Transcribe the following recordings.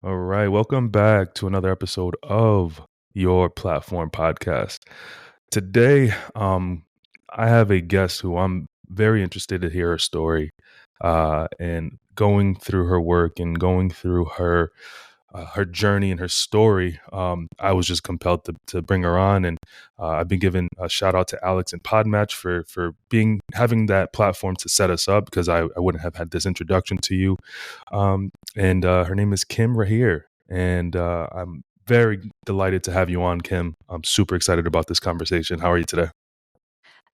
All right, welcome back to another episode of your platform podcast. Today, I have a guest who I'm very interested to hear her story, and going through her work and going through her journey and her story. I was just compelled to bring her on, and I've been giving a shout out to Alex and Podmatch for having that platform to set us up because I wouldn't have had this introduction to you. And Her name is Kim Rahir, and I'm very delighted to have you on, Kim. I'm super excited about this conversation. How are you today?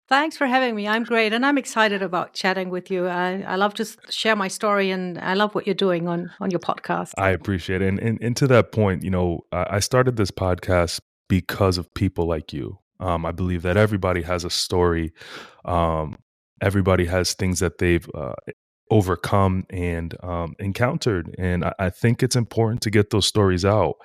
Thanks for having me. I'm great, and I'm excited about chatting with you. I love to share my story, and I love what you're doing on your podcast. I appreciate it. And to that point, I started this podcast because of people like you. I believe that everybody has a story. Um, Everybody has things that they've overcome and encountered. And I think it's important to get those stories out.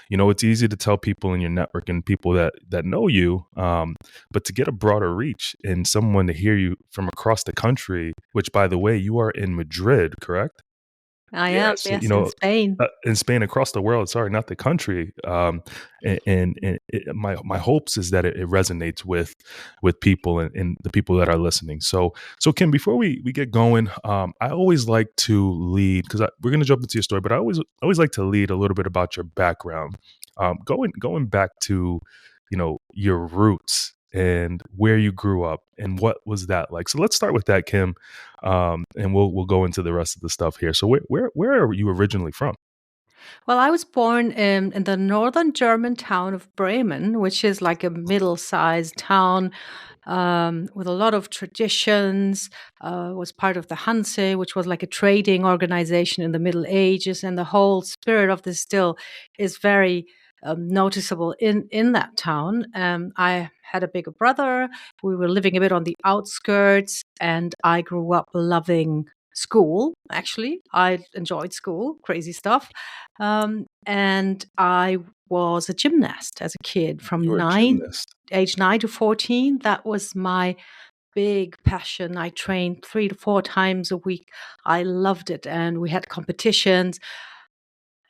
It's easy to tell people in your network and people that know you, but to get a broader reach and someone to hear you from across the country, which, by the way, you are in Madrid, correct? I am, Yes, yes, in Spain. in Spain, across the world. Sorry, not the country. My hopes is that it resonates with people and the people that are listening. So Kim, before we get going, I always like to lead because we're going to jump into your story, but I always like to lead a little bit about your background, going back to your roots and where you grew up and what was that like. So let's start with that, Kim, and we'll go into the rest of the stuff here. So where are you originally from? Well, I was born in the northern German town of Bremen, which is like a middle-sized town with a lot of traditions. Was part of the Hanse, which was like a trading organization in the Middle Ages, and the whole spirit of this still is very noticeable in that town. I had a bigger brother. We were living a bit on the outskirts, and I grew up loving school. Actually, I enjoyed school, crazy stuff, and I was a gymnast as a kid from You're a gymnast. age 9 to 14. That was my big passion. I trained 3 to 4 times a week. I loved it, and we had competitions.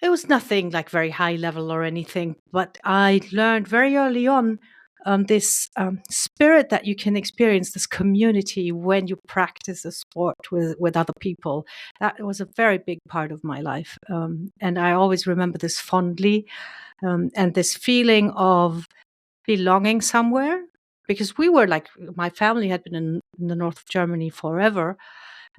It was nothing like very high level or anything, but I learned very early on this spirit that you can experience, this community when you practice a sport with other people. That was a very big part of my life. And I always remember this fondly, and this feeling of belonging somewhere, because we were like, my family had been in the north of Germany forever.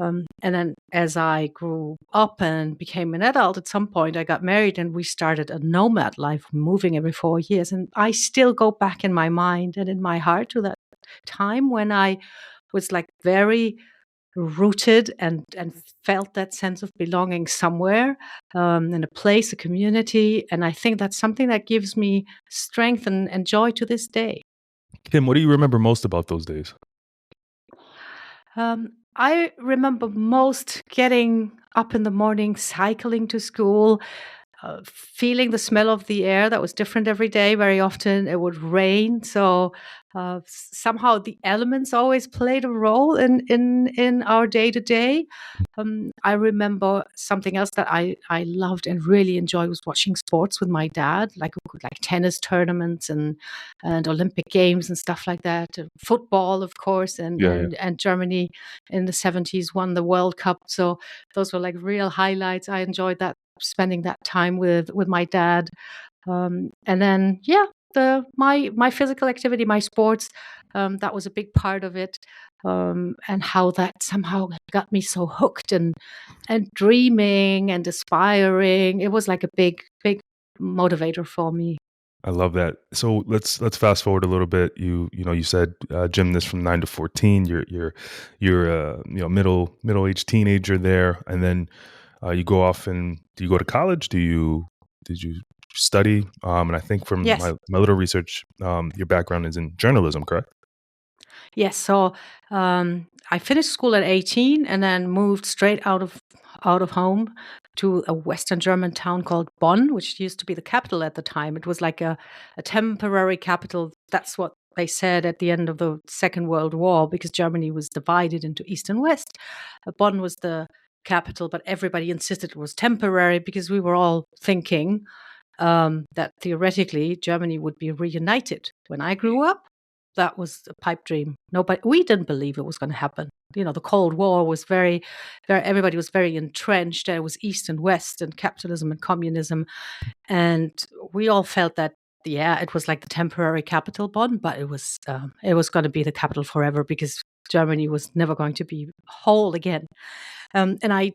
And then as I grew up and became an adult, at some point I got married and we started a nomad life, moving every 4 years. And I still go back in my mind and in my heart to that time when I was like very rooted and felt that sense of belonging somewhere, in a place, a community. And I think that's something that gives me strength and joy to this day. Kim, what do you remember most about those days? I remember most getting up in the morning, cycling to school, feeling the smell of the air that was different every day. Very often it would rain, so somehow the elements always played a role in our day to day. I remember something else that I loved and really enjoyed was watching sports with my dad, like tennis tournaments and Olympic games and stuff like that. Football, of course, and Yeah, yeah. and and Germany in the 70s won the World Cup. So those were like real highlights. I enjoyed that, spending that time with my dad. And then yeah, my physical activity, my sports, that was a big part of it. And how that somehow got me so hooked and dreaming and aspiring. It was like a big motivator for me. I love that. So let's fast forward a little bit. You said gymnast from 9 to 14. You're middle aged teenager there, and then you go off and do you go to college? Did you study? And I think from Yes. my little research, your background is in journalism, correct? Yes. So I finished school at 18 and then moved straight out of home to a Western German town called Bonn, which used to be the capital at the time. It was like a temporary capital. That's what they said at the end of the Second World War, because Germany was divided into East and West. Bonn was the capital, but everybody insisted it was temporary because we were all thinking that theoretically Germany would be reunited. When I grew up, that was a pipe dream. We didn't believe it was going to happen. The Cold War was everybody was very entrenched. There was East and West and capitalism and communism. And we all felt that, it was like the temporary capital bond, but it was going to be the capital forever because Germany was never going to be whole again. And I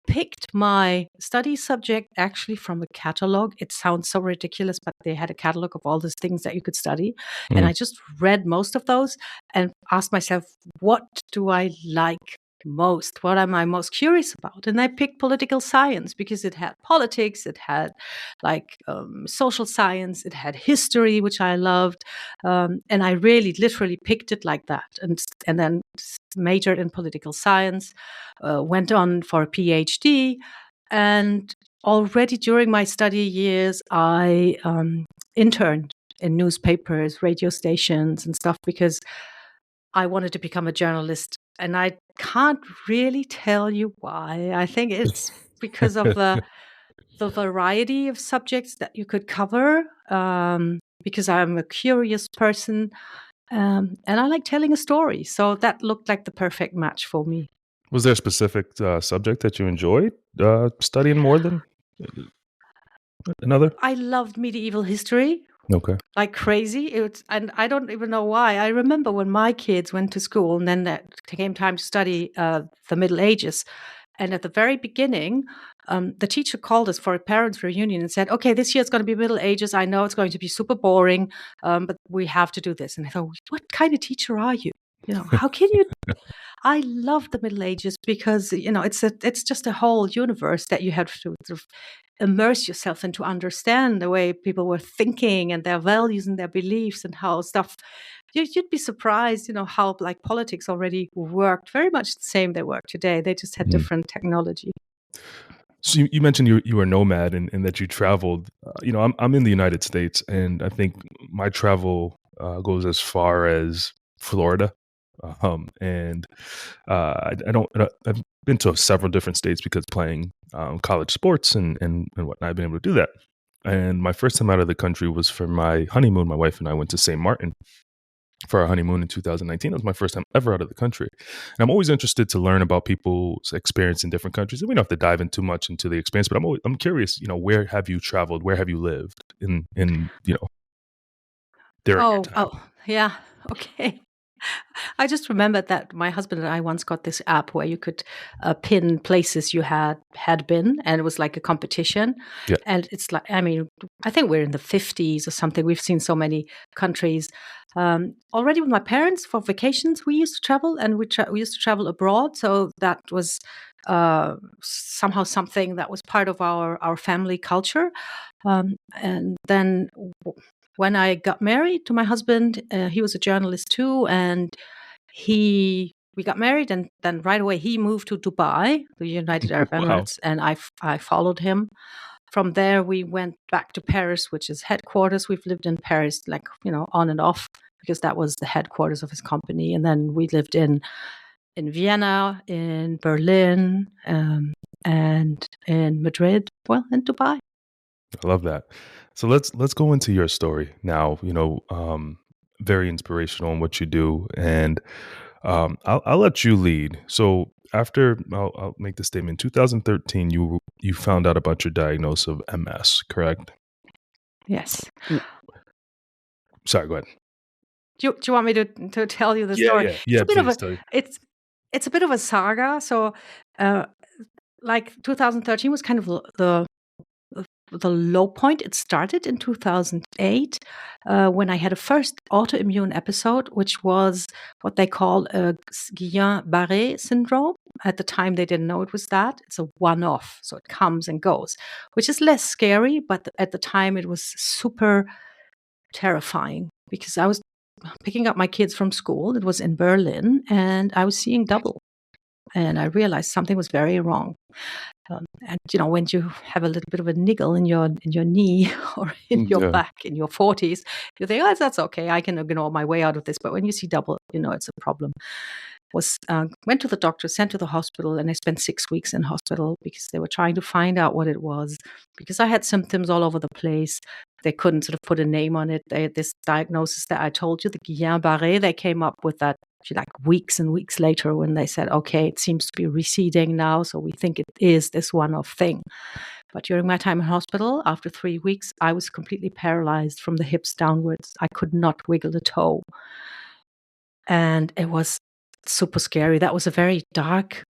picked my study subject actually from a catalog. It sounds so ridiculous, but they had a catalog of all these things that you could study. And I just read most of those and asked myself, what do I like most? What am I most curious about? And I picked political science because it had politics, it had social science, it had history, which I loved. And I really literally picked it like that. And then majored in political science, went on for a PhD. And already during my study years, I interned in newspapers, radio stations and stuff because I wanted to become a journalist. And I can't really tell you why. I think it's because of the variety of subjects that you could cover, because I'm a curious person, and I like telling a story. So that looked like the perfect match for me. Was there a specific subject that you enjoyed studying more than another? I loved medieval history. Okay. Like crazy. And I don't even know why. I remember when my kids went to school and then it came time to study the Middle Ages. And at the very beginning, the teacher called us for a parents' reunion and said, okay, this year it's going to be Middle Ages. I know it's going to be super boring, but we have to do this. And I thought, what kind of teacher are you? How can you? I love the Middle Ages because, it's just a whole universe that you have to sort of immerse yourself in to understand the way people were thinking and their values and their beliefs and how stuff. You'd be surprised, how politics already worked very much the same they work today. They just had different technology. So you mentioned you were a nomad and that you traveled. I'm in the United States, and I think my travel goes as far as Florida. And I've been to several different states because playing college sports and whatnot. I've been able to do that. And my first time out of the country was for my honeymoon. My wife and I went to St. Martin for our honeymoon in 2019. It was my first time ever out of the country. And I'm always interested to learn about people's experience in different countries. And we don't have to dive in too much into the experience, but I'm curious, where have you traveled? Where have you lived in during your time? Oh, yeah. Okay. I just remembered that my husband and I once got this app where you could pin places you had been, and it was like a competition. Yeah. And it's like, I think we're in the 50s or something. We've seen so many countries. Already with my parents for vacations, we used to travel, and we used to travel abroad. So that was somehow something that was part of our family culture. And then when I got married to my husband, he was a journalist too, and we got married, and then right away he moved to Dubai, the United Arab Emirates, and I followed him. From there, we went back to Paris, which is headquarters. We've lived in Paris, on and off, because that was the headquarters of his company. And then we lived in Vienna, in Berlin, and in Madrid, in Dubai. I love that. So let's go into your story now. Very inspirational in what you do, and I'll let you lead. So after I'll make the statement. 2013, you found out about your diagnosis of MS, correct? Yes. Sorry, go ahead. Do you want me to tell you the story? Yeah. It's a bit of a saga. So, 2013 was kind of the low point. It started in 2008 when I had a first autoimmune episode, which was what they call a Guillain-Barré syndrome. At the time, they didn't know it was that. It's a one-off, so it comes and goes, which is less scary. But at the time, it was super terrifying because I was picking up my kids from school. It was in Berlin, and I was seeing double. And I realized something was very wrong. And when you have a little bit of a niggle in your knee or in your back in your 40s, you think, oh, that's okay. I can ignore my way out of this. But when you see double, it's a problem. went to the doctor, sent to the hospital, and I spent 6 weeks in hospital because they were trying to find out what it was. Because I had symptoms all over the place, they couldn't sort of put a name on it. They had this diagnosis that I told you, the Guillain-Barré. They came up with that like weeks and weeks later when they said, okay, it seems to be receding now, so we think it is this one-off thing. But during my time in hospital, after 3 weeks, I was completely paralyzed from the hips downwards. I could not wiggle a toe. And it was super scary. That was a very dark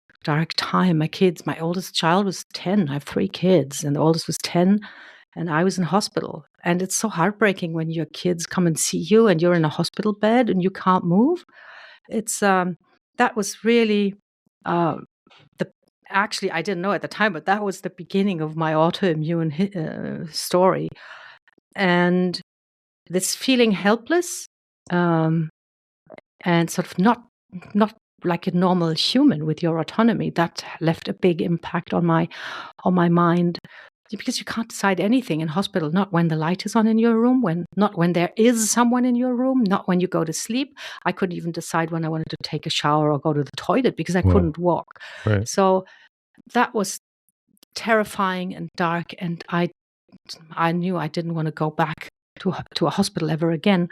time. My oldest child was 10. I have 3 kids, and the oldest was 10, and I was in hospital. And it's so heartbreaking when your kids come and see you and you're in a hospital bed and you can't move. It's that was really actually, I didn't know at the time, but that was the beginning of my autoimmune story. And this feeling helpless, and sort of not like a normal human with your autonomy, that left a big impact on my mind. Because you can't decide anything in hospital, not when the light is on in your room, not when there is someone in your room, not when you go to sleep. I couldn't even decide when I wanted to take a shower or go to the toilet because I couldn't walk. Right. So that was terrifying and dark, and I knew I didn't want to go back to a hospital ever again.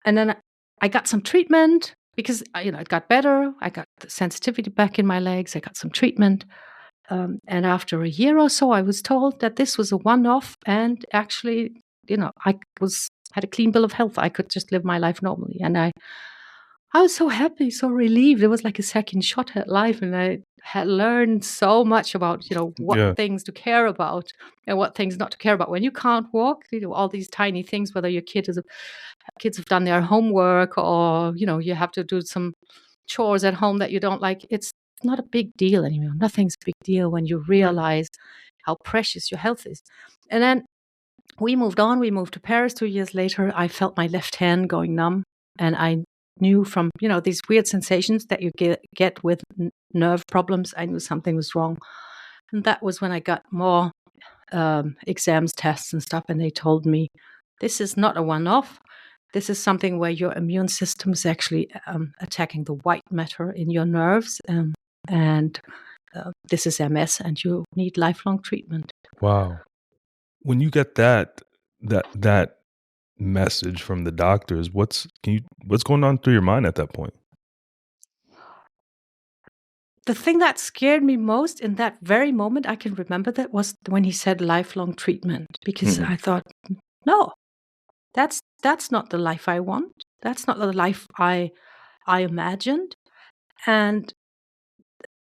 And then I got some treatment because it got better. I got the sensitivity back in my legs. I got some treatment. And after a year or so, I was told that this was a one-off, and actually, I had a clean bill of health. I could just live my life normally, and I was so happy, so relieved. It was like a second shot at life, and I had learned so much about what things to care about and what things not to care about. When you can't walk, all these tiny things, whether your kids have done their homework, or you have to do some chores at home that you don't like, it's not a big deal anymore. Nothing's a big deal when you realize how precious your health is. And then we moved on. We moved to Paris 2 years later. I felt my left hand going numb, and I knew from these weird sensations that you get with nerve problems, I knew something was wrong. And that was when I got more exams, tests and stuff, and they told me, this is not a one-off. This is something where your immune system is actually attacking the white matter in your nerves, and this is MS, and you need lifelong treatment. Wow. When you get that message from the doctors, what's going on through your mind at that point? The thing that scared me most in that very moment, I can remember that, was when he said lifelong treatment, because I thought, no, that's not the life I want. That's not the life I imagined. And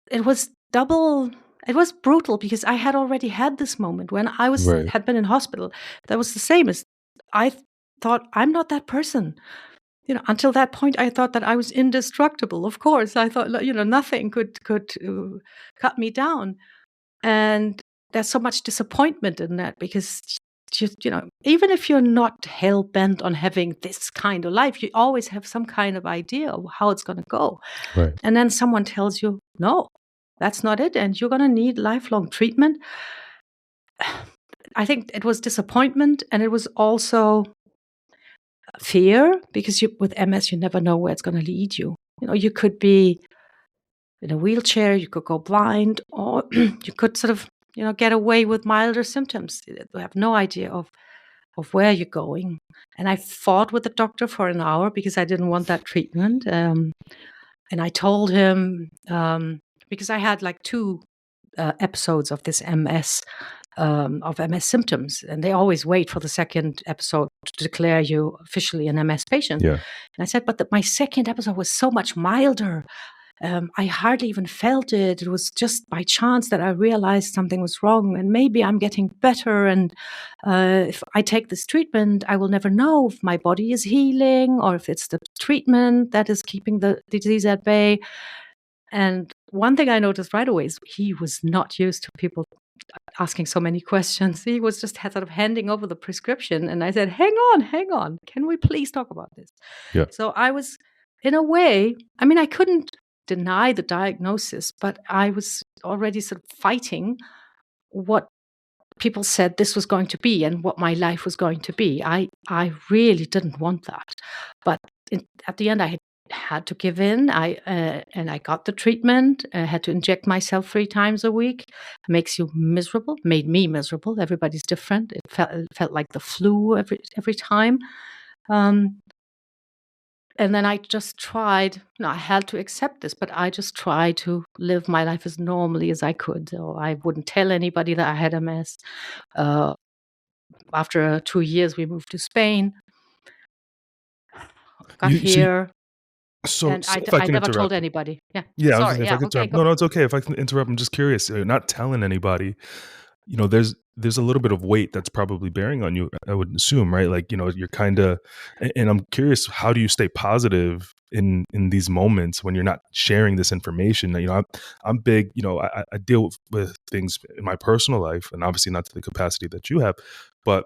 it was brutal, because I had already had this moment when I had been in hospital. That was the same as I thought, I'm not that person. Until that point, I thought that I was indestructible. Of course, I thought, nothing could cut me down. And there's so much disappointment in that, because even if you're not hell bent on having this kind of life, you always have some kind of idea of how it's going to go. Right. And then someone tells you, no, that's not it, and you're going to need lifelong treatment. I think it was disappointment, and it was also fear, because with MS, you never know where it's going to lead you. You could be in a wheelchair, you could go blind, or you could sort of, get away with milder symptoms. You have no idea of where you're going. And I fought with the doctor for an hour because I didn't want that treatment. And I told him, because I had like 2 episodes of this MS, of MS symptoms, and they always wait for the second episode to declare you officially an MS patient. Yeah. And I said, but my second episode was so much milder. I hardly even felt it. It was just by chance that I realized something was wrong, and maybe I'm getting better. And if I take this treatment, I will never know if my body is healing or if it's the treatment that is keeping the disease at bay. And one thing I noticed right away is he was not used to people asking so many questions. He was just sort of handing over the prescription. And I said, hang on. Can we please talk about this? Yeah. So I was, in a way, I couldn't deny the diagnosis, but I was already sort of fighting what people said this was going to be and what my life was going to be. I really didn't want that. But at the end, I had had to give in. And I got the treatment. I had to inject myself 3 times a week. Makes you miserable. Made me miserable. Everybody's different. It felt like the flu every time. And then I just tried. I had to accept this, but I just tried to live my life as normally as I could. So I wouldn't tell anybody that I had MS. After 2 years, we moved to Spain. Got You so here, and so if I I can never told interrupt. anybody. Yeah. Yeah, I was gonna Sorry. say if I Yeah. can Okay. interrupt. Go. No, it's okay. If I can interrupt, I'm just curious. Not telling anybody, there's a little bit of weight that's probably bearing on you, I would assume, right? Like, you're kind of, and I'm curious, how do you stay positive in these moments when you're not sharing this information? I'm big, I deal with things in my personal life, and obviously not to the capacity that you have, but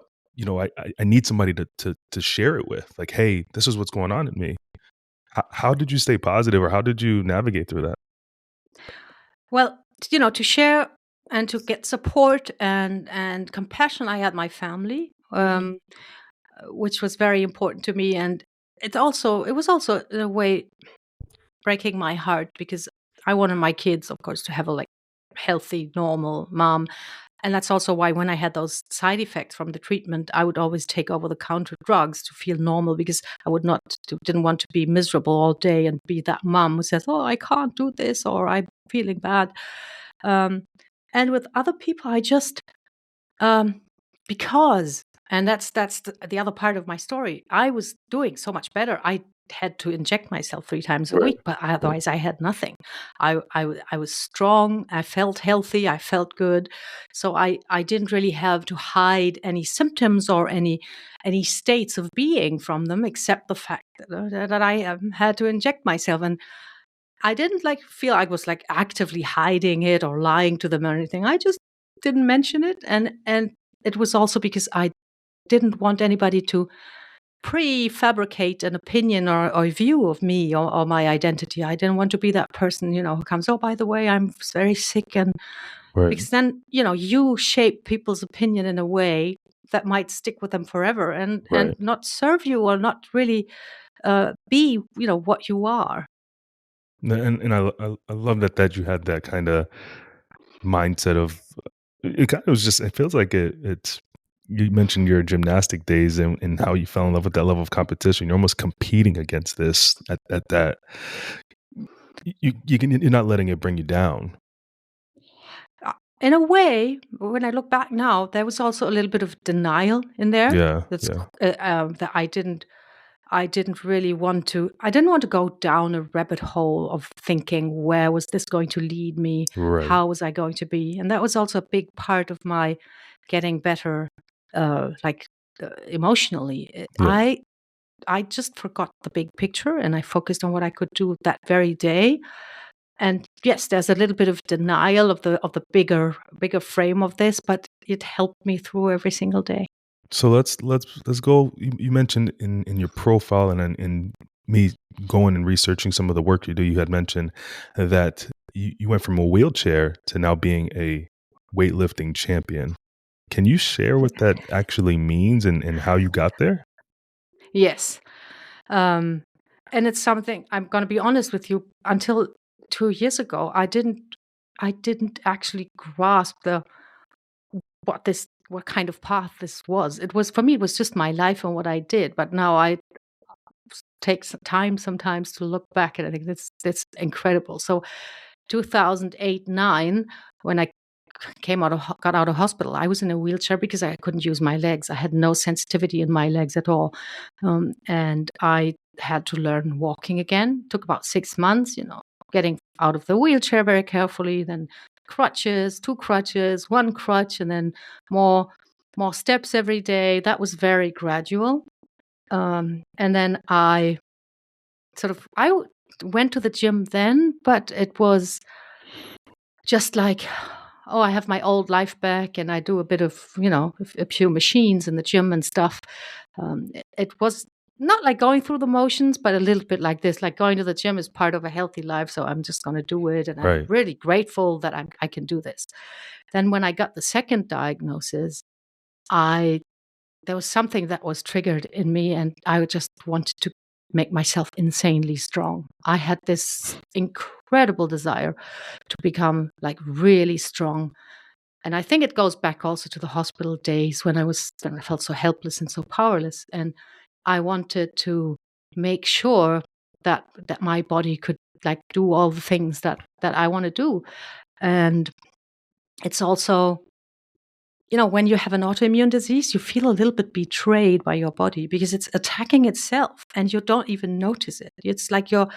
I need somebody to share it with. Like, hey, this is what's going on in me. How did you stay positive, or how did you navigate through that? Well, to share and to get support and compassion, I had my family, which was very important to me, and it was also in a way breaking my heart because I wanted my kids, of course, to have a healthy, normal mom. And that's also why when I had those side effects from the treatment, I would always take over the counter drugs to feel normal because I didn't want to be miserable all day and be that mom who says, "Oh, I can't do this," or "I'm feeling bad." Um, and with other people, I just um, because, and that's the other part of my story. I was doing so much better. I had to inject myself 3 times a Right. week, but otherwise I had nothing. I was strong. I felt healthy. I felt good. So I didn't really have to hide any symptoms or any states of being from them, except the fact that I had to inject myself. And I didn't feel I was actively hiding it or lying to them or anything. I just didn't mention it, and it was also because I didn't want anybody to prefabricate an opinion or view of me or my identity. I didn't want to be that person, who comes, "Oh, by the way, I'm very sick," and Right. because then you shape people's opinion in a way that might stick with them forever and Right. not serve you or not really be what you are. And I love that you had that kind of mindset of, it kind of was just, it feels like it's, you mentioned your gymnastic days and how you fell in love with that level of competition. You're almost competing against this at that. You're not letting it bring you down. In a way, when I look back now, there was also a little bit of denial in there. Yeah. That's Yeah. that I didn't really want to. I didn't want to go down a rabbit hole of thinking where was this going to lead me, Right. how was I going to be, and that was also a big part of my getting better, emotionally. Yeah. I just forgot the big picture and I focused on what I could do that very day. And yes, there's a little bit of denial of the bigger frame of this, but it helped me through every single day. So let's go. You mentioned in your profile and in me going and researching some of the work you do. You had mentioned that you went from a wheelchair to now being a weightlifting champion. Can you share what that actually means and how you got there? Yes. Um, and it's something I'm going to be honest with you. Until 2 years ago, I didn't actually grasp the what kind of path this was. It was for me. It was just my life and what I did. But now I take some time sometimes to look back, and I think that's incredible. So 2008-9, when I got out of hospital, I was in a wheelchair because I couldn't use my legs. I had no sensitivity in my legs at all, and I had to learn walking again. Took about 6 months, getting out of the wheelchair very carefully. Then crutches, 2 crutches, 1 crutch, and then more steps every day. That was very gradual. And then I went to the gym then, but it was just like, oh, I have my old life back, and I do a bit of, a few machines in the gym and stuff. It was not like going through the motions, but a little bit like this, like going to the gym is part of a healthy life. So I'm just going to do it. And I'm Right. really grateful that I can do this. Then when I got the second diagnosis, I there was something that was triggered in me, and I just wanted to make myself insanely strong. I had this incredible desire to become like really strong. And I think it goes back also to the hospital days when I felt so helpless and so powerless. And I wanted to make sure that my body could like do all the things that I want to do. And it's also, when you have an autoimmune disease, you feel a little bit betrayed by your body because it's attacking itself and you don't even notice it. It's like your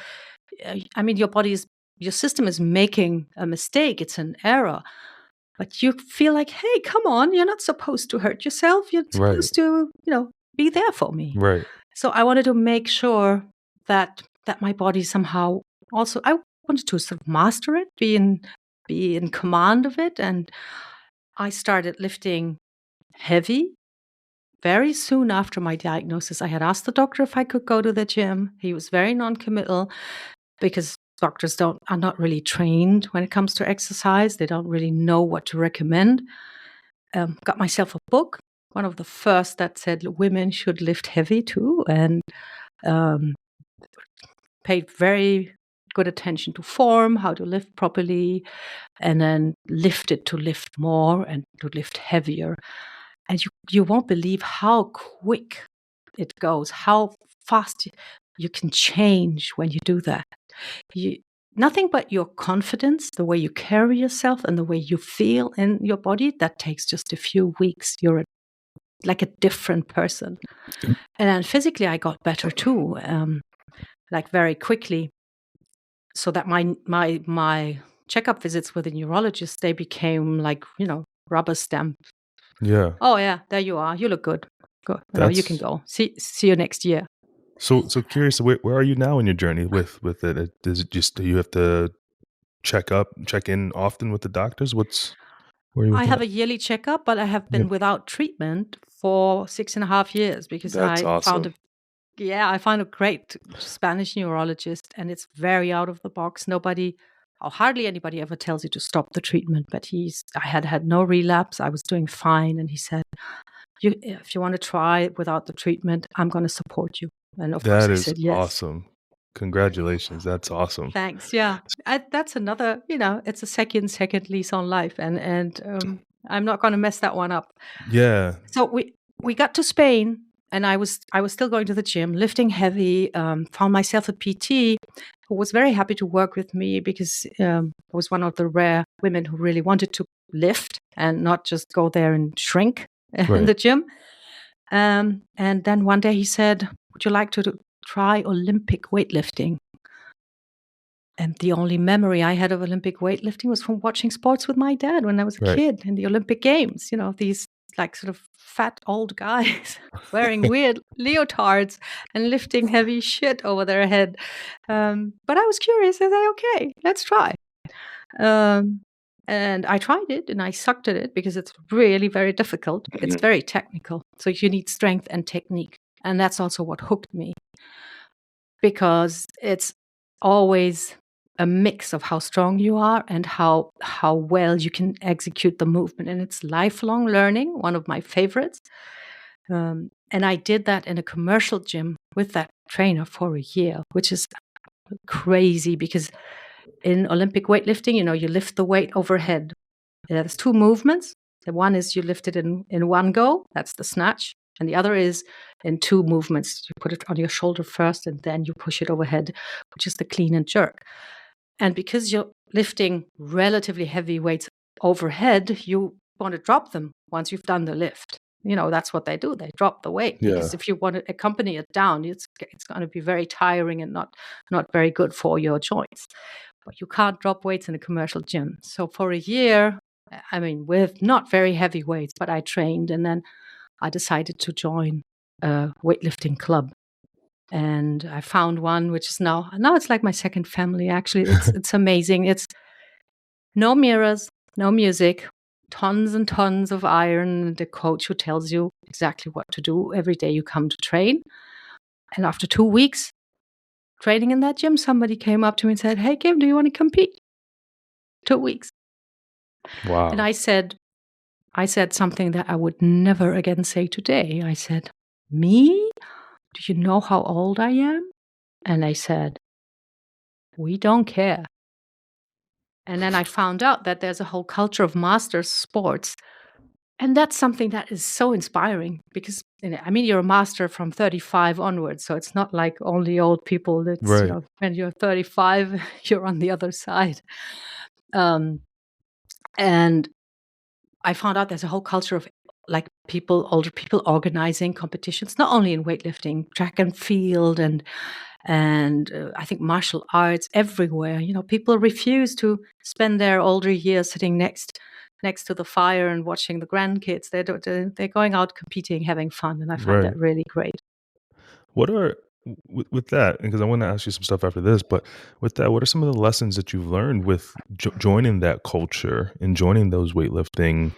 system is making a mistake. It's an error. But you feel like, hey, come on, you're not supposed to hurt yourself. You're Right. supposed to, be there for me. Right. So I wanted to make sure that my body somehow also, I wanted to sort of master it, be in command of it. And I started lifting heavy. Very soon after my diagnosis, I had asked the doctor if I could go to the gym. He was very non-committal because doctors are not really trained when it comes to exercise. They don't really know what to recommend. Got myself a book, one of the first that said women should lift heavy too, and paid very good attention to form, how to lift properly, and then lifted to lift more and to lift heavier. And you won't believe how quick it goes, how fast you can change when you do that. Nothing but your confidence, the way you carry yourself and the way you feel in your body, that takes just a few weeks. You're like a different person. And then physically, I got better too, like very quickly. So that my checkup visits with a neurologist, they became like, rubber stamp. Yeah. Oh yeah, there you are. You look good. Good. You can go. See you next year. So curious, where are you now in your journey with it? Is it just, do you have to check in often with the doctors? Where are you with I have that? a yearly checkup, but I have been without treatment for 6.5 years because That's I found awesome. I found a great Spanish neurologist, and it's very out of the box. Nobody, or hardly anybody, ever tells you to stop the treatment. But I had no relapse. I was doing fine, and he said, "If you want to try without the treatment, I'm going to support you." And of course, That I is said yes. awesome. Congratulations. That's awesome. Thanks. Yeah, that's another. It's a second lease on life, and I'm not going to mess that one up. Yeah. So we got to Spain, and I was still going to the gym, lifting heavy. Found myself a PT who was very happy to work with me because I was one of the rare women who really wanted to lift and not just go there and shrink in the gym. And then one day he said, "Would you like to try Olympic weightlifting?" And the only memory I had of Olympic weightlifting was from watching sports with my dad when I was a kid in the Olympic Games. These like sort of fat old guys wearing weird leotards and lifting heavy shit over their head. But I was curious. I said, okay, let's try. And I tried it and I sucked at it because it's really very difficult. It's very technical. So you need strength and technique. And that's also what hooked me, because it's always a mix of how strong you are and how well you can execute the movement. And it's lifelong learning, one of my favorites. And I did that in a commercial gym with that trainer for a year, which is crazy because in Olympic weightlifting, you lift the weight overhead. There's two movements. The one is you lift it in one go. That's the snatch. And the other is in two movements. You put it on your shoulder first, and then you push it overhead, which is the clean and jerk. And because you're lifting relatively heavy weights overhead, you want to drop them once you've done the lift. That's what they do. They drop the weight because if you want to accompany it down, it's going to be very tiring and not very good for your joints. But you can't drop weights in a commercial gym. So for a year, with not very heavy weights, but I trained, and then I decided to join a weightlifting club. And I found one which is now it's like my second family. Actually, it's amazing. It's no mirrors, no music, tons and tons of iron, and a coach who tells you exactly what to do every day you come to train. And after 2 weeks training in that gym, somebody came up to me and said, "Hey, Kim, do you want to compete?" 2 weeks. Wow. And I said something that I would never again say today. I said, "Me? Do you know how old I am?" And they said, we don't care. And then I found out that there's a whole culture of master sports. And that's something that is so inspiring because, I mean, you're a master from 35 onwards. So it's not like only old people. It's, Right. when you're 35, you're on the other side. And I found out there's a whole culture of like older people organizing competitions, not only in weightlifting, track and field, and I think martial arts everywhere. People refuse to spend their older years sitting next to the fire and watching the grandkids. They're going out competing, having fun, and I find Right. that really great. What are with that? Because I want to ask you some stuff after this, but with that, what are some of the lessons that you've learned with joining that culture and joining those weightlifting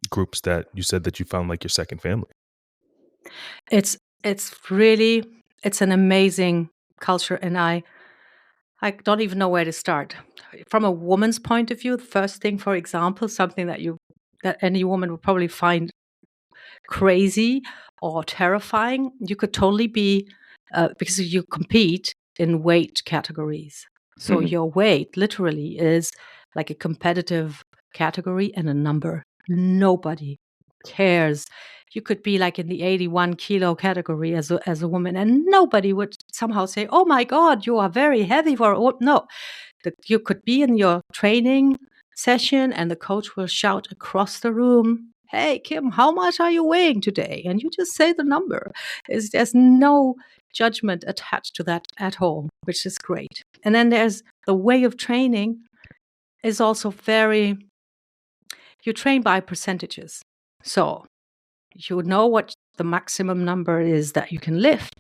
groups that you said that you found like your second family? It's really an amazing culture, and I don't even know where to start. From a woman's point of view, the first thing, for example, something that any woman would probably find crazy or terrifying, you could totally be because you compete in weight categories. So Mhm. your weight literally is like a competitive category and a number. Nobody cares. You could be like in the 81 kilo category as a woman, and nobody would somehow say, "Oh my God, you are very heavy for a woman." No, that you could be in your training session and the coach will shout across the room, "Hey, Kim, how much are you weighing today?" And you just say the number. There's no judgment attached to that at all, which is great. And then there's the way of training is also you train by percentages. So you know what the maximum number is that you can lift.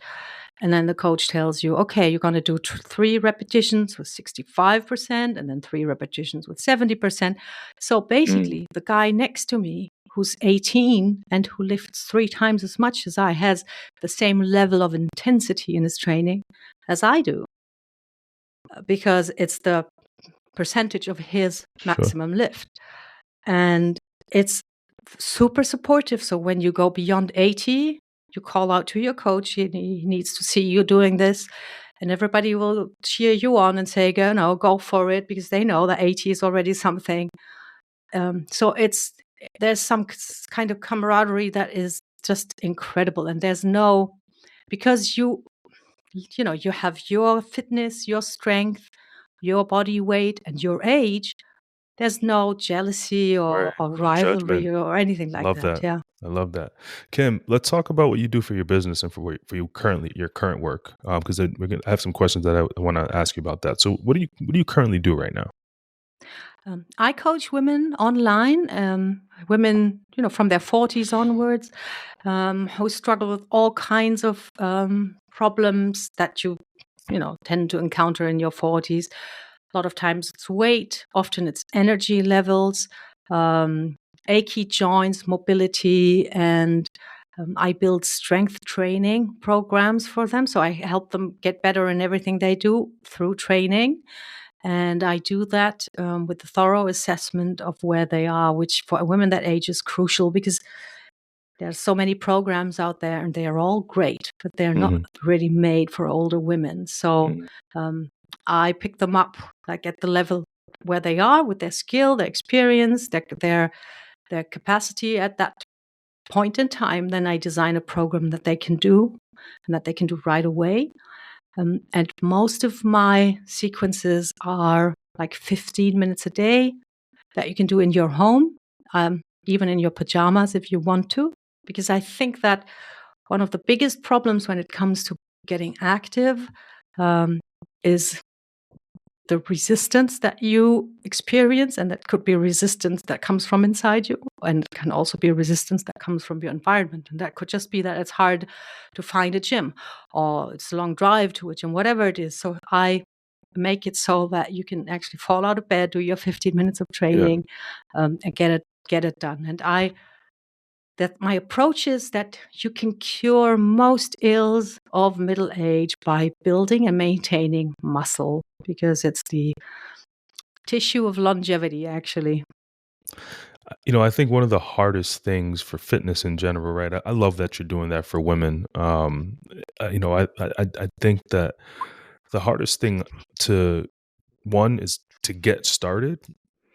And then the coach tells you, okay, you're going to do 3 repetitions with 65% and then 3 repetitions with 70%. So basically, the guy next to me who's 18 and who lifts 3 times as much as I has the same level of intensity in his training as I do because it's the percentage of his Sure. maximum lift. And it's super supportive. So when you go beyond 80, you call out to your coach. He needs to see you doing this. And everybody will cheer you on and say, go for it, because they know that 80 is already something. So there's some kind of camaraderie that is just incredible. And there's because you have your fitness, your strength, your body weight, and your age. There's no jealousy Right. or No judgment. rivalry or anything like Love that. that. Yeah. I love that. Kim, let's talk about what you do for your business and for you currently your current work. Because I have some questions that I want to ask you about that. So, what do you currently do right now? I coach women online, women, from their 40s onwards, who struggle with all kinds of problems that you tend to encounter in your 40s. A lot of times it's weight, often it's energy levels, um, achy joints, mobility, and I build strength training programs for them. So I help them get better in everything they do through training. And I do that with a thorough assessment of where they are, which for women that age is crucial because there are so many programs out there and they are all great, but they're not Hmm. really made for older women. So um, I pick them up like at the level where they are with their skill, their experience, their capacity at that point in time. Then I design a program that they can do and that they can do right away. And most of my sequences are like 15 minutes a day that you can do in your home, even in your pajamas if you want to. Because I think that one of the biggest problems when it comes to getting active is the resistance that you experience, and that could be resistance that comes from inside you, and it can also be resistance that comes from your environment. And that could just be that it's hard to find a gym, or it's a long drive to a gym, whatever it is. So I make it so that you can actually fall out of bed, do your 15 minutes of Yeah. training, and get it done. And that my approach is that you can cure most ills of middle age by building and maintaining muscle, because it's the tissue of longevity, actually. I think one of the hardest things for fitness in general, right? I love that you're doing that for women. I think that the hardest thing to one is to get started.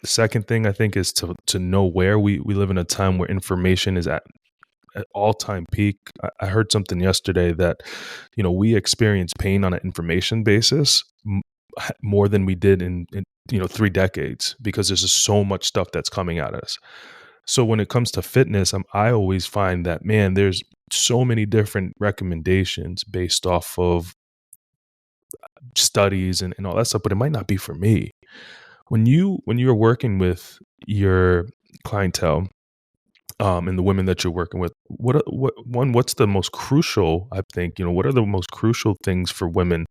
The second thing I think is to know where we live in a time where information is at all time peak. I heard something yesterday that we experience pain on an information basis more than we did in 3 decades, because there's just so much stuff that's coming at us. So when it comes to fitness, I always find that, man, there's so many different recommendations based off of studies and all that stuff, but it might not be for me. When you're working with your clientele, and the women that you're working with, what's the most crucial, I think, what are the most crucial things for women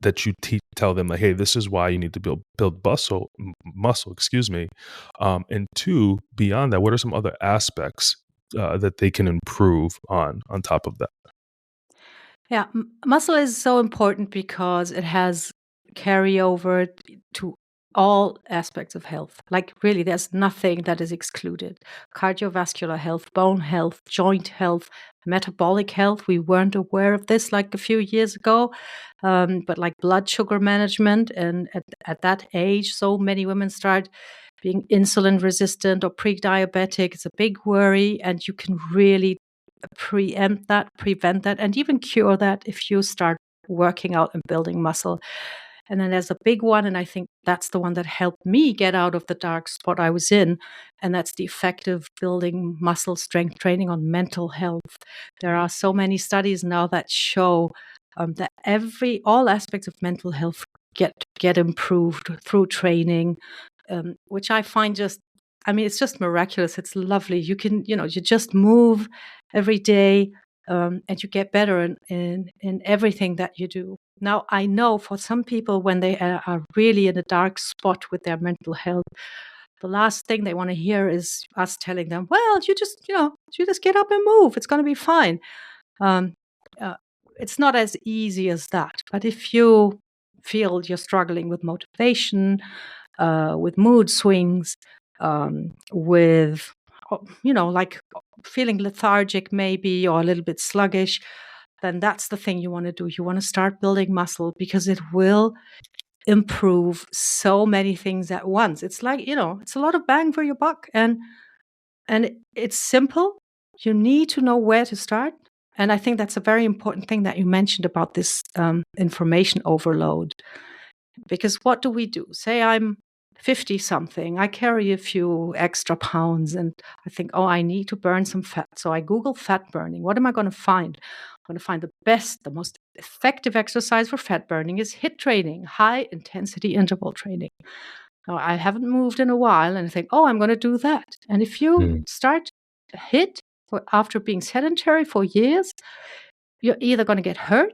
that you tell them, like, hey, this is why you need to build muscle, excuse me. And two, beyond that, what are some other aspects that they can improve on top of that? Yeah, muscle is so important because it has carryover to all aspects of health. Like, really, there's nothing that is excluded. Cardiovascular health, bone health, joint health, metabolic health. We weren't aware of this like a few years ago, but like blood sugar management. And at that age, so many women start being insulin resistant or pre-diabetic. It's a big worry, and you can really preempt that, prevent that, and even cure that if you start working out and building muscle. And then there's a big one, and I think that's the one that helped me get out of the dark spot I was in, and that's the effective building muscle strength training on mental health. There are so many studies now that show that all aspects of mental health get improved through training, which I find it's just miraculous. It's lovely. You can, you just move every day, and you get better in everything that you do. Now, I know for some people, when they are really in a dark spot with their mental health, the last thing they want to hear is us telling them, well, you just get up and move. It's going to be fine. Um, uh, it's not as easy as that. But if you feel you're struggling with motivation, with mood swings, with, like feeling lethargic maybe, or a little bit sluggish, then that's the thing you want to do. You want to start building muscle because it will improve so many things at once. It's like, it's a lot of bang for your buck, and it's simple. You need to know where to start. And I think that's a very important thing that you mentioned about this information overload. Because what do we do? Say I'm 50 something, I carry a few extra pounds, and I think, oh, I need to burn some fat. So I Google fat burning. What am I going to find? I'm going to find the most effective exercise for fat burning is HIIT training, high intensity interval training. Now, I haven't moved in a while, and I think, oh, I'm going to do that. And if you Mm, start HIIT after being sedentary for years, you're either going to get hurt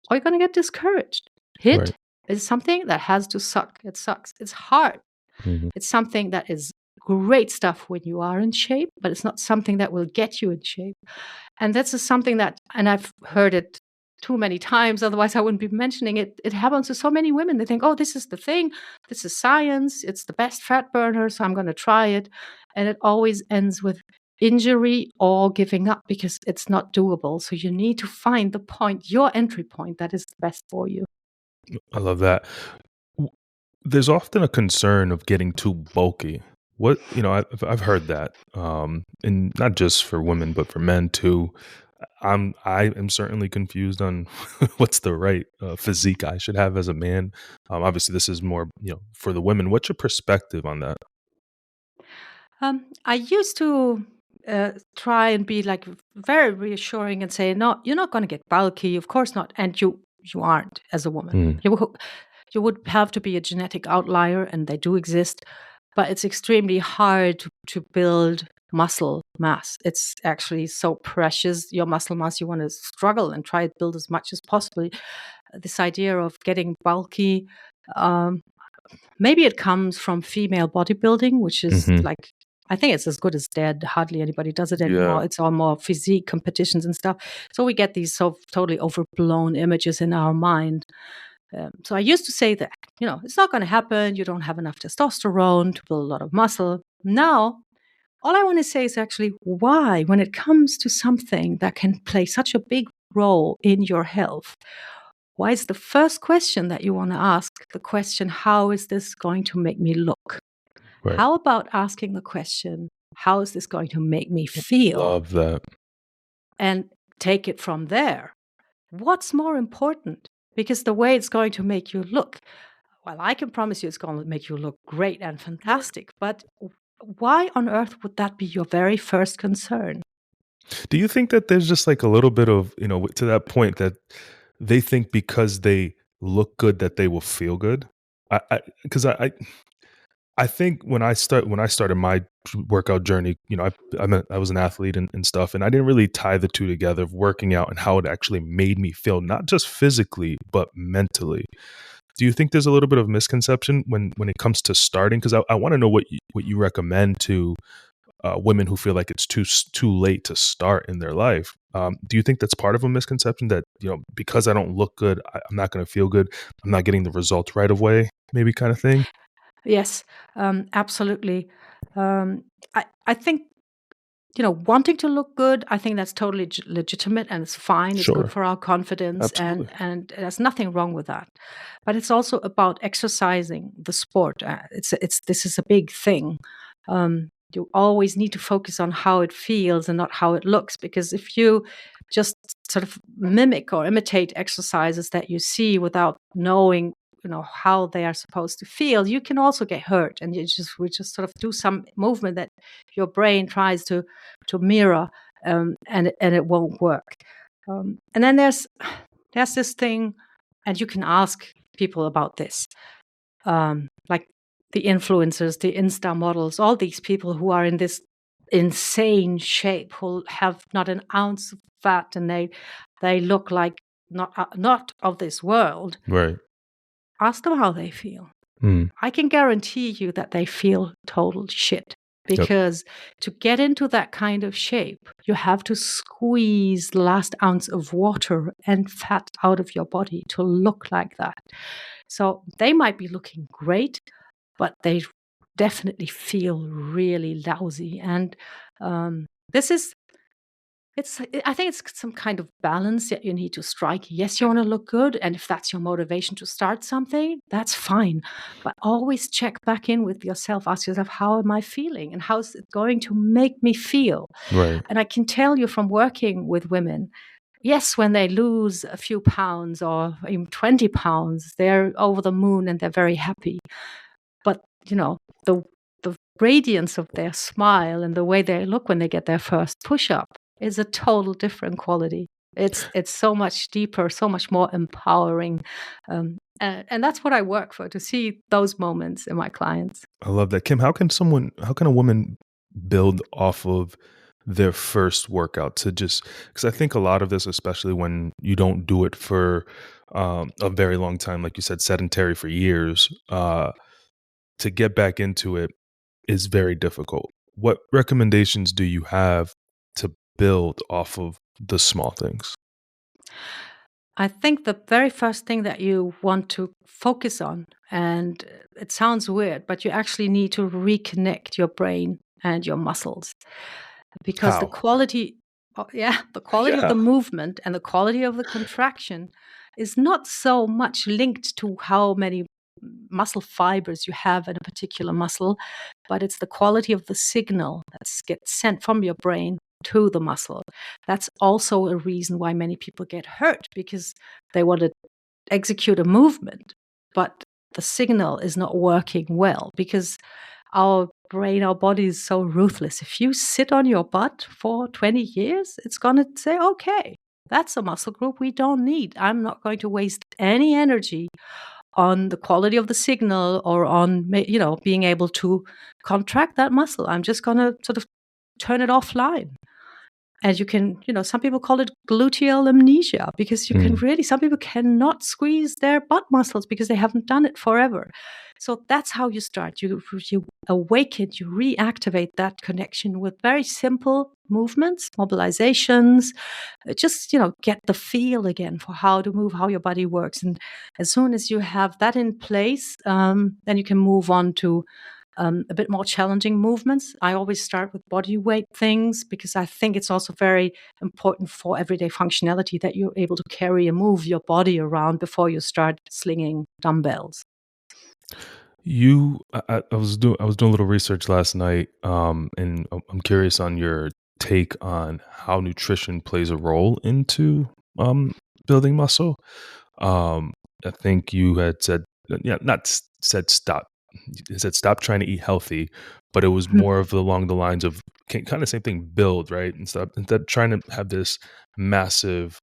or you're going to get discouraged. HIIT right. is something that has to suck. It sucks. It's hard. Hmm. It's something that is great stuff when you are in shape, but it's not something that will get you in shape. And that's just something that, and I've heard it too many times, otherwise I wouldn't be mentioning it. It happens to so many women. They think, oh, this is the thing. This is science. It's the best fat burner, so I'm going to try it. And it always ends with injury or giving up because it's not doable. So you need to find the point, your entry point that is the best for you. I love that. W- There's often a concern of getting too bulky. I've heard that, and not just for women, but for men too. I am certainly confused on what's the right physique I should have as a man. Obviously, this is more for the women. What's your perspective on that? I used to try and be like very reassuring and say, no, you're not going to get bulky, of course not, and you aren't as a woman. Mm, You would have to be a genetic outlier, and they do exist, but it's extremely hard to build muscle mass. It's actually so precious, your muscle mass. You want to struggle and try to build as much as possible. This idea of getting bulky, um, maybe it comes from female bodybuilding, which is hmm. like, I think it's as good as dead. Hardly anybody does it Yeah. anymore. It's all more physique competitions and stuff. So we get these so totally overblown images in our mind. So I used to say that, it's not going to happen. You don't have enough testosterone to build a lot of muscle. Now all I want to say is actually why, when it comes to something that can play such a big role in your health, why is the first question that you want to ask the question, how is this going to make me look? Right. How about asking the question, how is this going to make me feel? Love that. And take it from there. What's more important? Because the way it's going to make you look, well, I can promise you it's going to make you look great and fantastic, but why on earth would that be your very first concern? Do you think that there's just like a little bit of, to that point that they think because they look good that they will feel good? Because I think when I started my workout journey, I was an athlete and stuff, and I didn't really tie the two together of working out and how it actually made me feel, not just physically but mentally. Do you think there's a little bit of misconception when it comes to starting? Because I want to know what you recommend to women who feel like it's too late to start in their life. Do you think that's part of a misconception that because I don't look good, I'm not going to feel good, I'm not getting the results right away, maybe kind of thing? Yes, absolutely. I think, wanting to look good, I think that's totally legitimate and it's fine. It's good Sure, for our confidence, absolutely. and there's nothing wrong with that. But it's also about exercising the sport. This is a big thing. You always need to focus on how it feels and not how it looks, because if you just sort of mimic or imitate exercises that you see without knowing how they are supposed to feel, you can also get hurt, and we just sort of do some movement that your brain tries to mirror, and it won't work. And then there's this thing, and you can ask people about this, like the influencers, the Insta models, all these people who are in this insane shape, who have not an ounce of fat, and they look like not of this world. Right. Ask them how they feel. Mm. I can guarantee you that they feel total shit, Yep. because to get into that kind of shape, you have to squeeze the last ounce of water and fat out of your body to look like that. So they might be looking great, but they definitely feel really lousy. And this is I think it's some kind of balance that you need to strike. Yes, you want to look good, and if that's your motivation to start something, that's fine. But always check back in with yourself. Ask yourself, how am I feeling, and how's it going to make me feel? Right. And I can tell you from working with women, yes, when they lose a few pounds or even 20 pounds, they're over the moon and they're very happy. But the radiance of their smile and the way they look when they get their first push-up is a total different quality. It's so much deeper, so much more empowering, and that's what I work for, to see those moments in my clients. I love that. Kim, how can a woman build off of their first workout to just, because I think a lot of this, especially when you don't do it for a very long time, like you said, sedentary for years, to get back into it is very difficult. What recommendations do you have to build off of the small things? I think the very first thing that you want to focus on, and it sounds weird, but you actually need to reconnect your brain and your muscles, because the How? quality, the quality of Yeah. the movement and the quality of the contraction is not so much linked to how many muscle fibers you have in a particular muscle, but it's the quality of the signal that gets sent from your brain to the muscle. That's also a reason why many people get hurt, because they want to execute a movement, but the signal is not working well, because our brain, our body is so ruthless. If you sit on your butt for 20 years, it's going to say, okay, that's a muscle group we don't need. I'm not going to waste any energy on the quality of the signal or on, being able to contract that muscle. I'm just going to sort of turn it offline. And you can, some people call it gluteal amnesia, because Mm. some people cannot squeeze their butt muscles because they haven't done it forever. So that's how you start. You awaken, you reactivate that connection with very simple movements, mobilizations, just, get the feel again for how to move, how your body works. And as soon as you have that in place, then you can move on to a bit more challenging movements. I always start with body weight things because I think it's also very important for everyday functionality that you're able to carry and move your body around before you start slinging dumbbells. I was doing a little research last night, and I'm curious on your take on how nutrition plays a role into um, building muscle. Um, I think you had said, yeah, not said stop. You said stop trying to eat healthy, but it was more of along the lines of kind of same thing, build, right? Instead of trying to have this massive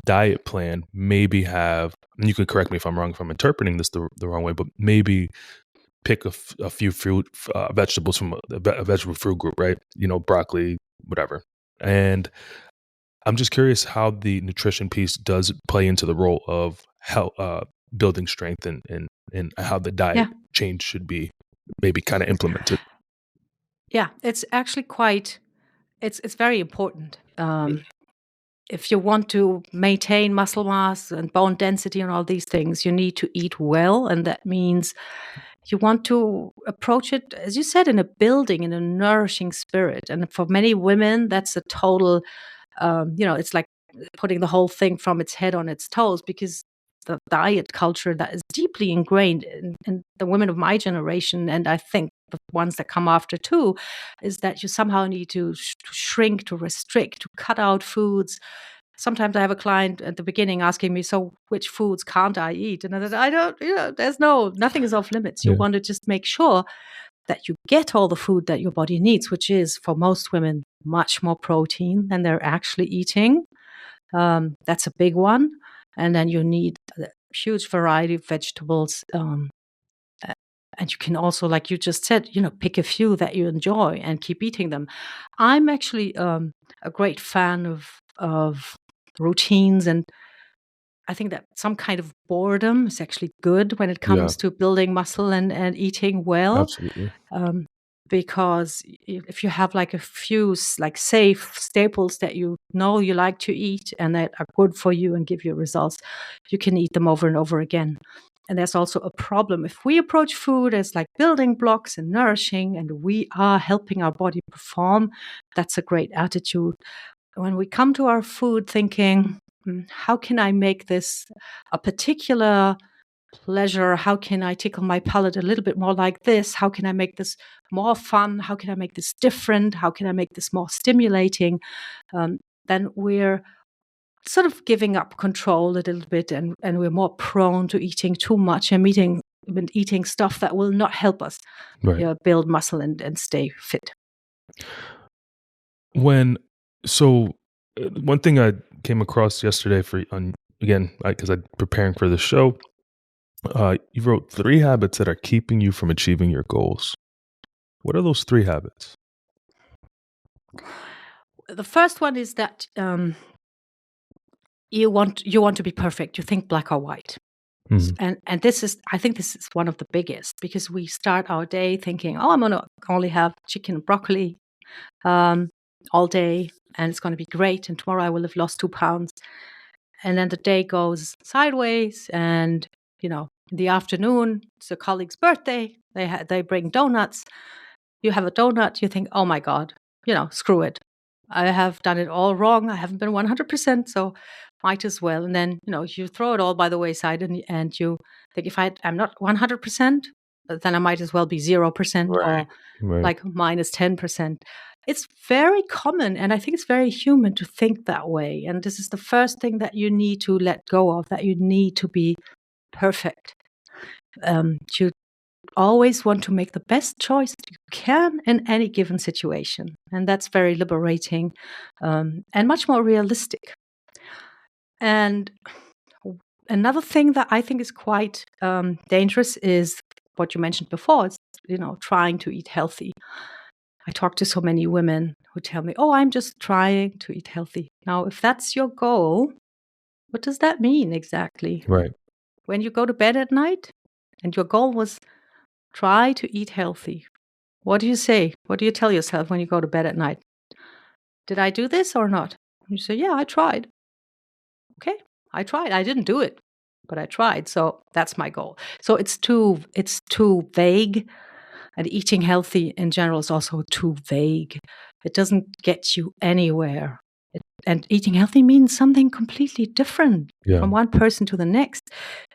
diet plan, maybe have, and you can correct me if I'm wrong, if I'm interpreting this the wrong way, but maybe pick a few vegetables from a vegetable fruit group, right? Broccoli, whatever. And I'm just curious how the nutrition piece does play into the role of how building strength and how the diet Yeah. change should be maybe kind of implemented. Yeah, it's actually it's very important. If you want to maintain muscle mass and bone density and all these things, you need to eat well. And that means you want to approach it, as you said, in a building, in a nourishing spirit. And for many women, that's a total, it's like putting the whole thing from its head on its toes, because the diet culture that is deeply ingrained in the women of my generation, and I think the ones that come after too, is that you somehow need to shrink, to restrict, to cut out foods. Sometimes I have a client at the beginning asking me, "So which foods can't I eat?" And I said, "I don't, there's nothing is off limits. You Yeah. want to just make sure that you get all the food that your body needs, which is for most women much more protein than they're actually eating. That's a big one. And then you need a huge variety of vegetables. A- and you can also, like you just said, pick a few that you enjoy and keep eating them. I'm actually a great fan of routines, and I think that some kind of boredom is actually good when it Yeah, comes to building muscle and eating well. absolutely. Um, because if you have like a few like safe staples that you know you like to eat and that are good for you and give you results, you can eat them over and over again. And there's also a problem if we approach food as like building blocks and nourishing, and we are helping our body perform. That's a great attitude. When we come to our food thinking, how can I make this a particular pleasure? How can I tickle my palate a little bit more like this? How can I make this more fun? How can I make this different? How can I make this more stimulating? Um, then we're sort of giving up control a little bit, and we're more prone to eating too much and eating stuff that will not help us Right. build muscle and stay fit. When so one thing I came across yesterday for on again because I'm preparing for the show, you wrote 3 habits that are keeping you from achieving your goals. What are those 3 habits? The first one is that you want to be perfect. You think black or white. Mhm. And this is, I think this is one of the biggest, because we start our day thinking, oh, I'm going to only have chicken and broccoli um, all day, and it's going to be great. And tomorrow I will have lost 2 pounds. And then the day goes sideways, and in the afternoon it's a colleague's birthday. They bring donuts. You have a donut. You think, oh my god, screw it. I have done it all wrong. I haven't been 100%, so might as well. And then you throw it all by the wayside, and you think, if I'm not 100%, then I might as well be 0% Right. or Right. like minus 10%. It's very common, and I think it's very human to think that way. And this is the first thing that you need to let go of, that you need to be perfect. You always want to make the best choice you can in any given situation. And that's very liberating, and much more realistic. And another thing that I think is quite dangerous is what you mentioned before. It's, trying to eat healthy. I talk to so many women who tell me, oh, I'm just trying to eat healthy. Now, if that's your goal, what does that mean exactly? Right. When you go to bed at night and your goal was try to eat healthy, what do you say? What do you tell yourself when you go to bed at night? Did I do this or not? You say, yeah, I tried. Okay, I tried. I didn't do it, but I tried. So that's my goal. So it's too vague. And eating healthy in general is also too vague. It doesn't get you anywhere. And eating healthy means something completely different Yeah. from one person to the next.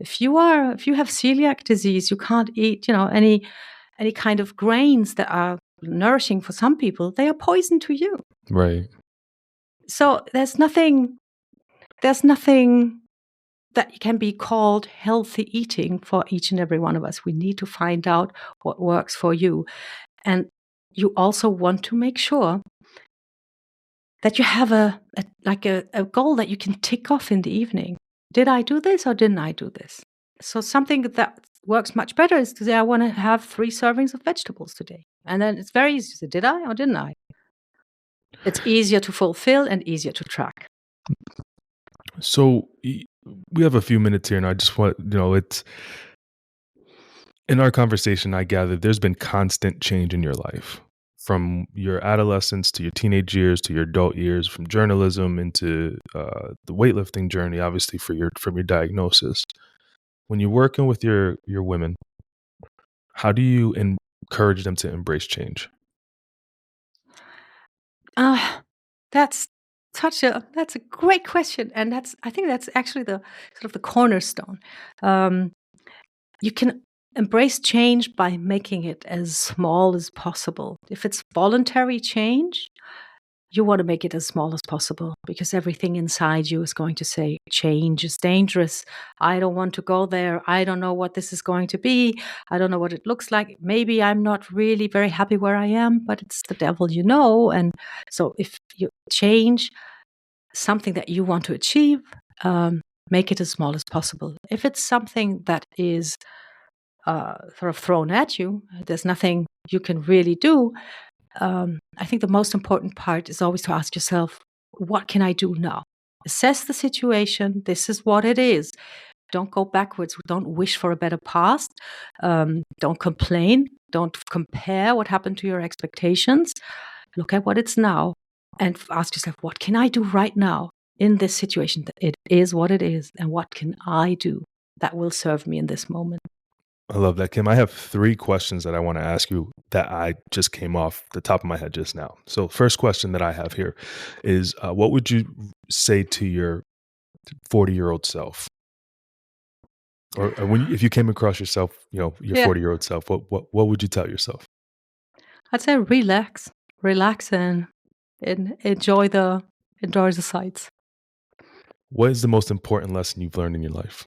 If you have celiac disease, you can't eat, any kind of grains that are nourishing for some people. They are poison to you. Right. So there's nothing that can be called healthy eating for each and every one of us. We need to find out what works for you. And you also want to make sure that you have a goal that you can tick off in the evening. Did I do this or didn't I do this? So something that works much better is to say, I want to have 3 servings of vegetables today. And then it's very easy to say, did I or didn't I? It's easier to fulfill and easier to track. So we have a few minutes here, and I just want, it's in our conversation, I gathered there's been constant change in your life, from your adolescence to your teenage years to your adult years, from journalism into the weightlifting journey, obviously from your diagnosis. When you're working with your women, how do you encourage them to embrace change? That's that's a great question, and I think that's actually the sort of the cornerstone. You can embrace change by making it as small as possible. If it's voluntary change, you want to make it as small as possible, because everything inside you is going to say, change is dangerous. I don't want to go there. I don't know what this is going to be. I don't know what it looks like. Maybe I'm not really very happy where I am, but it's the devil, you know. And so if you change something that you want to achieve, make it as small as possible. If it's something that is sort of thrown at you, there's nothing you can really do. I think the most important part is always to ask yourself, what can I do now? Assess the situation. This is what it is. Don't go backwards. Don't wish for a better past. Don't complain. Don't compare what happened to your expectations. Look at what it's now and ask yourself, what can I do right now in this situation? It is what it is. And what can I do that will serve me in this moment? I love that, Kim. I have 3 questions that I want to ask you that I just came off the top of my head just now. So, first question that I have here is, what would you say to your 40-year-old self? Or if you came across yourself, your Yeah, 40-year-old self, what would you tell yourself? I'd say relax and enjoy the sights. What is the most important lesson you've learned in your life?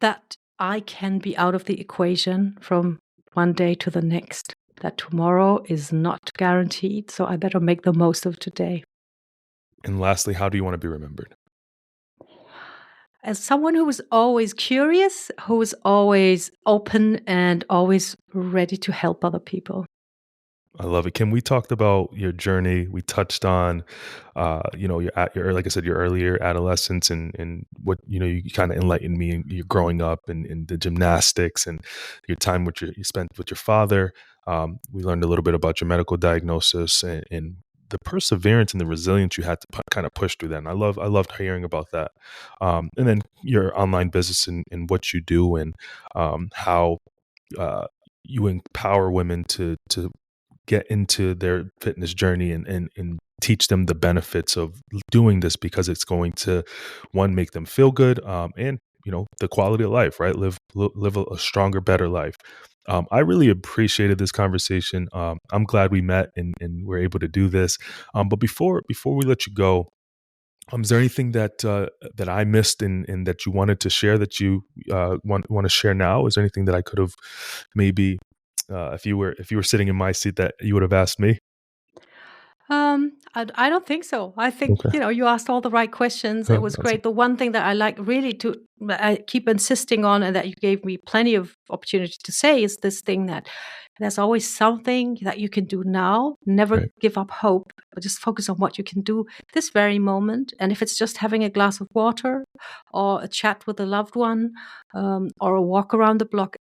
That I can be out of the equation from one day to the next. That tomorrow is not guaranteed, so I better make the most of today. And lastly, how do you want to be remembered? As someone who was always curious, who was always open and always ready to help other people. I love it. Kim, we talked about your journey. We touched on, like I said, your earlier adolescence and what, you kind of enlightened me in your growing up and the gymnastics and your time you spent with your father. We learned a little bit about your medical diagnosis and the perseverance and the resilience you had to kind of push through that. And I loved hearing about that. And then your online business and what you do and how you empower women to get into their fitness journey and teach them the benefits of doing this, because it's going to, one, make them feel good, and the quality of life, right? Live a stronger, better life. I really appreciated this conversation. I'm glad we met and we're able to do this. But before we let you go, is there anything that I missed and that you wanted to share, that you want to share now? Is there anything that I could have maybe, if you were sitting in my seat, that you would have asked me? I don't think so. I think, Okay. you asked all the right questions. It Huh, was that's great. The one thing that I like really I keep insisting on, and that you gave me plenty of opportunity to say, is this thing that there's always something that you can do now. Never great. give up hope, but just focus on what you can do this very moment. And if it's just having a glass of water or a chat with a loved one, or a walk around the block,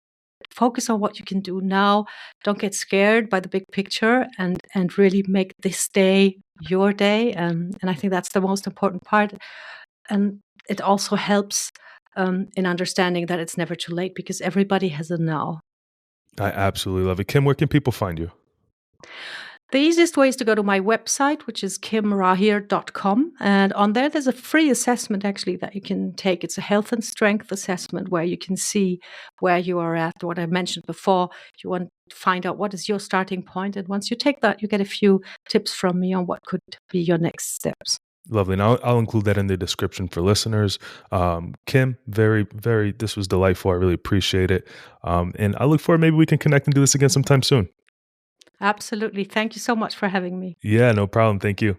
focus on what you can do now. Don't get scared by the big picture, and really make this day your day. And I think that's the most important part. And it also helps in understanding that it's never too late, because everybody has a now. I absolutely love it. Kim, where can people find you? The easiest way is to go to my website, which is kimrahir.com. And on there, there's a free assessment actually that you can take. It's a health and strength assessment where you can see where you are at. What I mentioned before, you want to find out what is your starting point. And once you take that, you get a few tips from me on what could be your next steps. Lovely. And I'll include that in the description for listeners. Kim, this was delightful. I really appreciate it. And I look forward, maybe we can connect and do this again sometime soon. Absolutely. Thank you so much for having me. Yeah, no problem. Thank you.